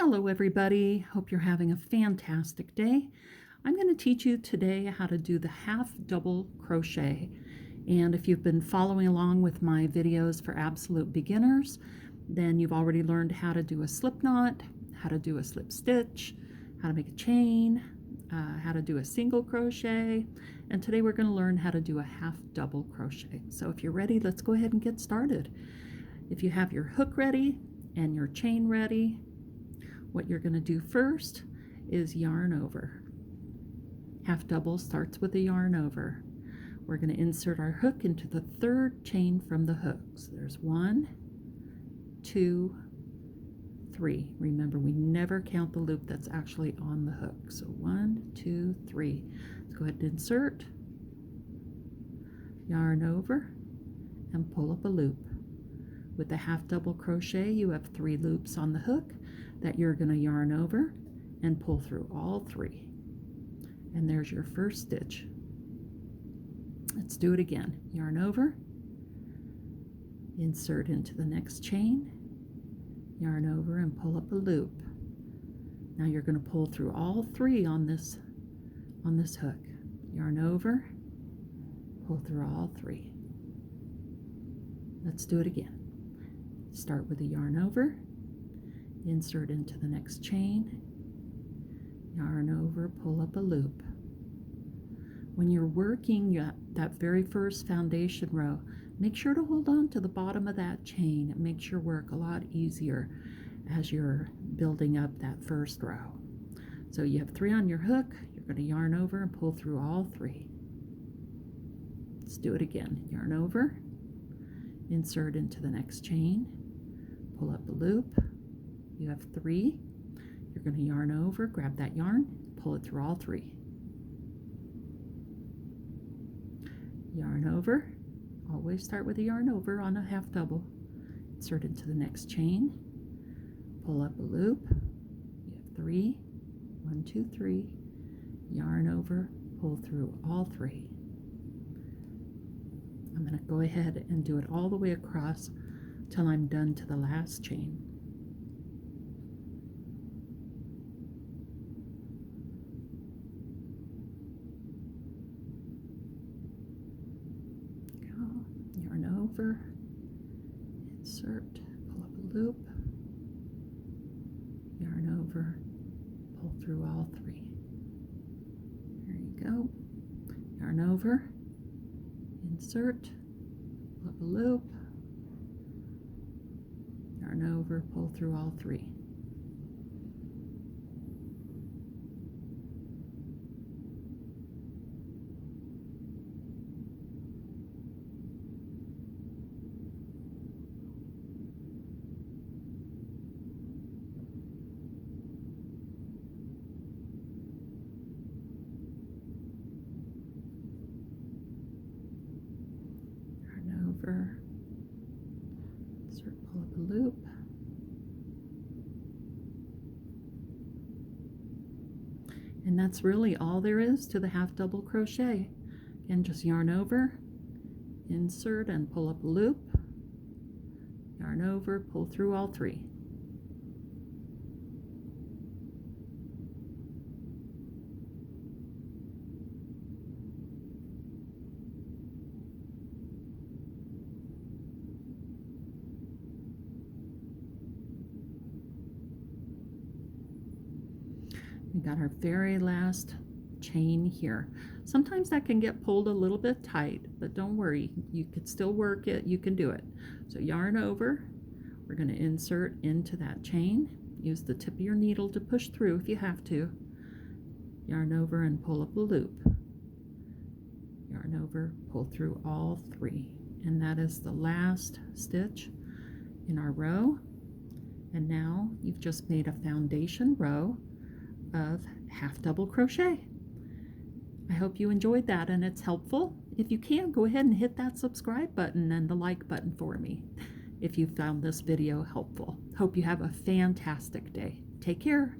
Hello everybody, hope you're having a fantastic day. I'm going to teach you today how to do the half double crochet. And if you've been following along with my videos for absolute beginners, then you've already learned how to do a slip knot, how to do a slip stitch, how to make a chain, how to do a single crochet, and today we're going to learn how to do a half double crochet. So if you're ready, let's go ahead and get started. If you have your hook ready and your chain ready, what you're going to do first is yarn over. Half double starts with a yarn over. We're going to insert our hook into the third chain from the hook. So there's 1, 2, 3. Remember, we never count the loop that's actually on the hook. So 1, 2, 3. Let's go ahead and insert, yarn over, and pull up a loop. With the half double crochet, you have 3 loops on the hook that you're going to yarn over and pull through all 3. And there's your first stitch. Let's do it again. Yarn over, insert into the next chain, yarn over and pull up a loop. Now you're going to pull through all 3 on this hook. Yarn over, pull through all 3. Let's do it again. Start with a yarn over, insert into the next chain, yarn over, pull up a loop. When you're working that very first foundation row, make sure to hold on to the bottom of that chain. It makes your work a lot easier as you're building up that first row. So you have 3 on your hook, you're going to yarn over and pull through all 3. Let's do it again. Yarn over, insert into the next chain, pull up a loop. You have 3. You're going to yarn over, grab that yarn, pull it through all 3. Yarn over. Always start with a yarn over on a half double. Insert into the next chain, pull up a loop. You have 3. 1, 2, 3. Yarn over, pull through all 3. I'm going to go ahead and do it all the way across till I'm done to the last chain. Yarn over, insert, pull up a loop, yarn over, pull through all 3. There you go. Yarn over, insert, pull up a loop, yarn over, pull through all 3. Over, insert, pull up a loop, and that's really all there is to the half double crochet. Again, just yarn over, insert and pull up a loop, yarn over, pull through all 3. We got our very last chain here. Sometimes that can get pulled a little bit tight, but don't worry, you could still work it, you can do it. So yarn over, we're going to insert into that chain. Use the tip of your needle to push through if you have to. Yarn over and pull up a loop. Yarn over, pull through all 3. And that is the last stitch in our row. And now you've just made a foundation row of half double crochet. I hope you enjoyed that and it's helpful. If you can, go ahead and hit that subscribe button and the like button for me if you found this video helpful. Hope you have a fantastic day. Take care.